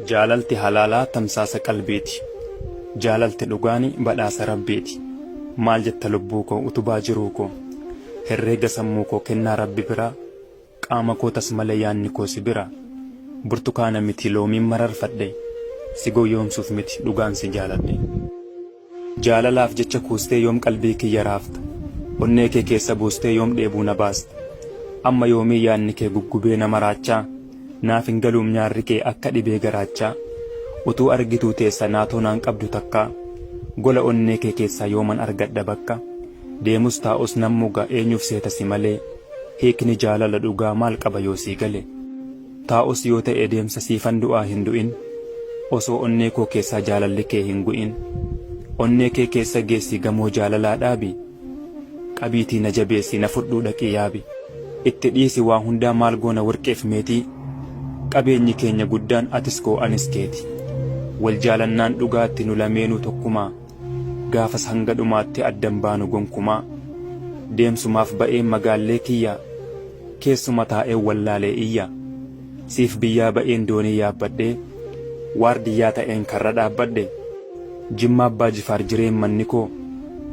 Jaalalti halaalaa tamsaasa qalbiiti. Jaalalti dhugaani badhaasa rabbiiti. Maal jetta lubbuu koo utubaa jiruu koo. Herreega sammuu koo kennaa rabbi biraa. Qaama koo tas malee yaanni koo si bira. Burtukaana miti loomiin mararfadhe. Si gowwoomsuuf miti dhugaan si jaaladhe. Jaalalaaf jecha kuustee yoom qalbii kiyya raafta. Onnee kee keessa buustee yoom dheebuu na baasta. Amma yoomii yaanni kee guggubee na maraachaa. Naaf hin galuum nyaarri kee akka dhibee garaachaa. Utuu argituu teessa naatoo naan qabdu takkaa. Gola onnee kee keessaa yooman argadha bakka. Deemus taa'us nan muga eenyuuf seeta si malee. Hiikni jaalala dhugaa maal qaba yoo sii gale. Taa'us yoo ta'e deemsa siifan du'aa hin du'in. Osoo onnee koo keessaa jaalalli kee hin gu'in. Onnee kee keessa geessi gamoo jaalalaa dhaabi. Qabiitii na jabeessi na fudhuu dhaqii yaabi. Itti dhiisi waa hundaa maal goona warqeef meetii. Qabeenyi keenya guddaan atis koo anis keeti. Wal jaalannaan dhugaatti nu lameenuu tokkumaa. Gaafas hanga dhumaatti addan baanu gonkumaa. Deemsumaaf ba'ee magaallee kiyyaa. Keessuma taa'ee wallaalee iyya. Siif biyyaa ba'een doonii yaabbadhee. Waardiyyaa ta'een karra dhaabbadhe. Jimma abbaa jifaar jireen manni koo.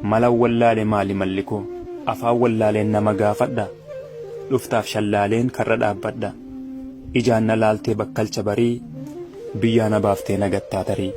Malan wallaale maali malli koo. Afaan wallaaleen nama gaafadha. Dhuftaaf shallaaleen karra dhaabbadha. Ijaan na laaltee bakkalcha barii. Biyyaa na baaftee nagattaa tarii.